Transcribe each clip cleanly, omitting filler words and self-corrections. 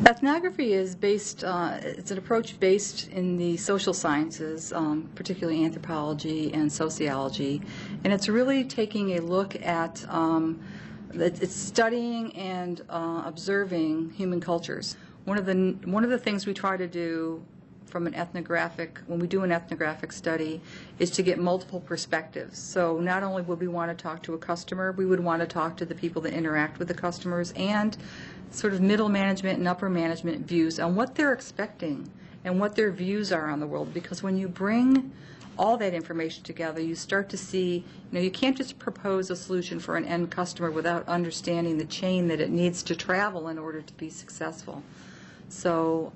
Ethnography is based, it's an approach based in the social sciences, particularly anthropology and sociology, and it's really taking a look at, it's studying and observing human cultures. One of the things we try to do from an ethnographic, when we do an ethnographic study, is to get multiple perspectives. So not only would we want to talk to a customer, we would want to talk to the people that interact with the customers and sort of middle management and upper management views on what they're expecting and what their views are on the world. Because when you bring all that information together, you start to see, you can't just propose a solution for an end customer without understanding the chain that it needs to travel in order to be successful. So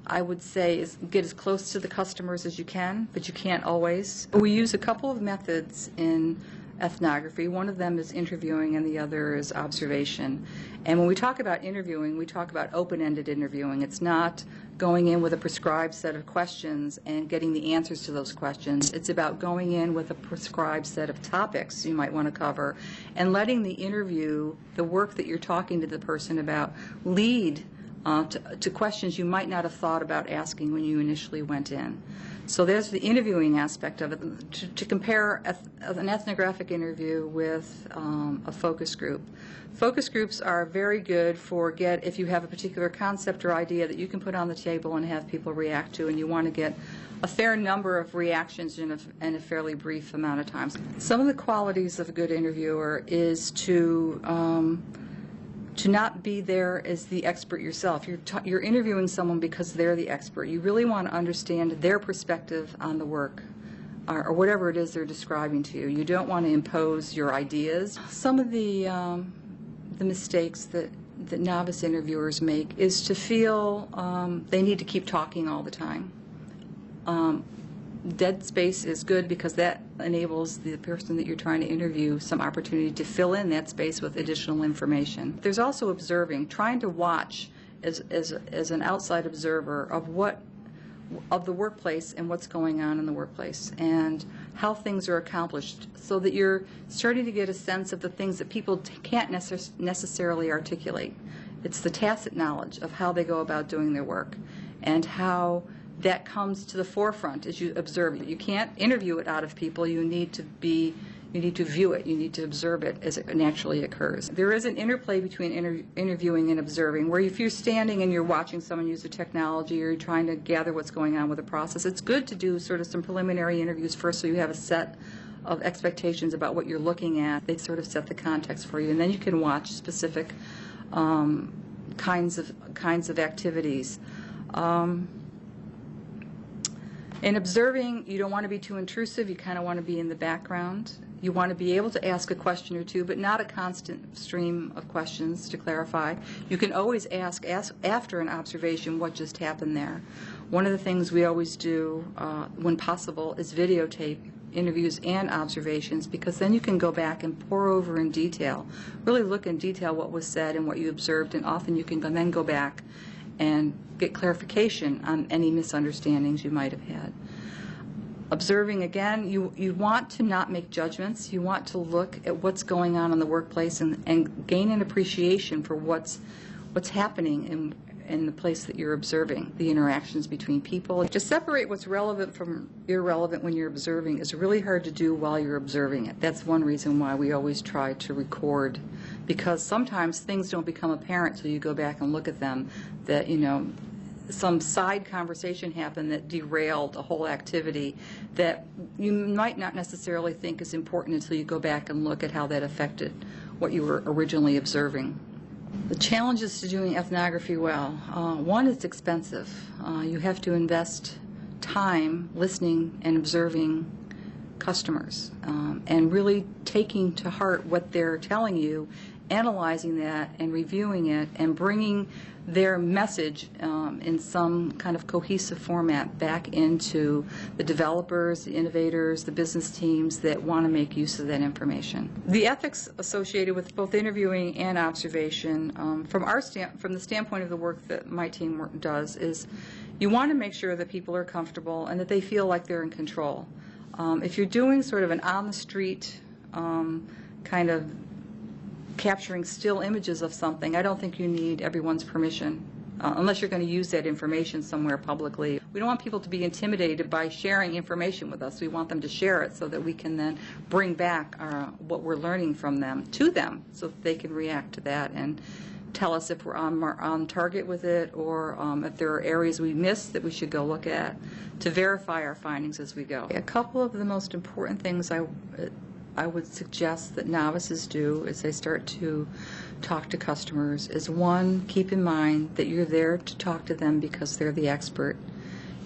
I would say is get as close to the customers as you can, but you can't always. We use a couple of methods in ethnography. One of them is interviewing and the other is observation. And when we talk about interviewing, we talk about open-ended interviewing. It's not going in with a prescribed set of questions and getting the answers to those questions. It's about going in with a prescribed set of topics you might want to cover and letting the interview, the work that you're talking to the person about, lead to questions you might not have thought about asking when you initially went in. So there's the interviewing aspect of it. To compare an ethnographic interview with a focus group. Focus groups are very good for if you have a particular concept or idea that you can put on the table and have people react to, and you want to get a fair number of reactions in a fairly brief amount of time. Some of the qualities of a good interviewer is to not be there as the expert yourself. You're interviewing someone because they're the expert. You really want to understand their perspective on the work or whatever it is they're describing to you. You don't want to impose your ideas. Some of the mistakes that novice interviewers make is to feel they need to keep talking all the time. Dead space is good because that enables the person that you're trying to interview some opportunity to fill in that space with additional information. There's also observing, trying to watch as an outside observer of the workplace and what's going on in the workplace and how things are accomplished, so that you're starting to get a sense of the things that people can't necessarily articulate. It's the tacit knowledge of how they go about doing their work and how that comes to the forefront as you observe it. You can't interview it out of people. You need to view it. You need to observe it as it naturally occurs. There is an interplay between interviewing and observing, where if you're standing and you're watching someone use a technology or you're trying to gather what's going on with the process, it's good to do sort of some preliminary interviews first so you have a set of expectations about what you're looking at. They sort of set the context for you, and then you can watch specific kinds of activities. In observing, you don't want to be too intrusive. You kind of want to be in the background. You want to be able to ask a question or two, but not a constant stream of questions to clarify. You can always ask after an observation what just happened there. One of the things we always do, when possible, is videotape interviews and observations, because then you can go back and pore over in detail, really look in detail what was said and what you observed, and often you can then go back and get clarification on any misunderstandings you might have had. Observing, again, you want to not make judgments. You want to look at what's going on in the workplace and gain an appreciation for what's happening in the place that you're observing, the interactions between people. To separate what's relevant from irrelevant when you're observing is really hard to do while you're observing it. That's one reason why we always try to record, because sometimes things don't become apparent till you go back and look at them, that some side conversation happened that derailed a whole activity that you might not necessarily think is important until you go back and look at how that affected what you were originally observing. The challenges to doing ethnography well. One, it's expensive. You have to invest time listening and observing customers and really taking to heart what they're telling you, analyzing that and reviewing it and bringing their message in some kind of cohesive format back into the developers, the innovators, the business teams that want to make use of that information. The ethics associated with both interviewing and observation, from the standpoint of the work that my team does, is you want to make sure that people are comfortable and that they feel like they're in control. If you're doing sort of an on-the-street kind of capturing still images of something, I don't think you need everyone's permission unless you're going to use that information somewhere publicly. We don't want people to be intimidated by sharing information with us. We want them to share it so that we can then bring back what we're learning from them to them so that they can react to that and tell us if we're on target with it, or if there are areas we missed that we should go look at to verify our findings as we go. A couple of the most important things I would suggest that novices do as they start to talk to customers is, one, keep in mind that you're there to talk to them because they're the expert.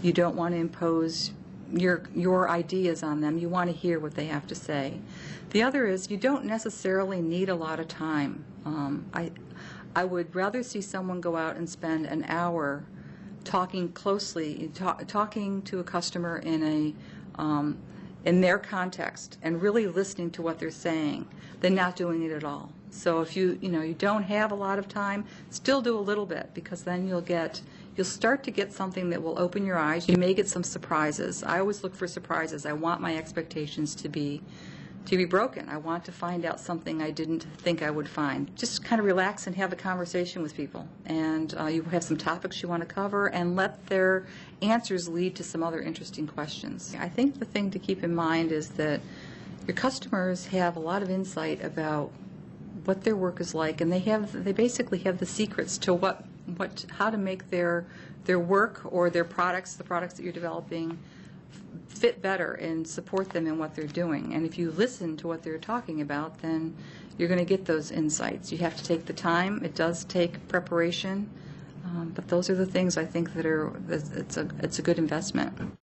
You don't want to impose your ideas on them. You want to hear what they have to say. The other is you don't necessarily need a lot of time. I would rather see someone go out and spend an hour talking closely, talking to a customer in their context and really listening to what they're saying than not doing it at all. So if you don't have a lot of time, still do a little bit, because then you'll start to get something that will open your eyes. You may get some surprises. I always look for surprises. I want my expectations to be broken. I want to find out something I didn't think I would find. Just kind of relax and have a conversation with people. And you have some topics you want to cover, and let their answers lead to some other interesting questions. I think the thing to keep in mind is that your customers have a lot of insight about what their work is like, and they basically have the secrets to how to make their work or their products, the products that you're developing, fit better and support them in what they're doing. And if you listen to what they're talking about, then you're going to get those insights. You have to take the time. It does take preparation, but those are the things I think that it's a good investment.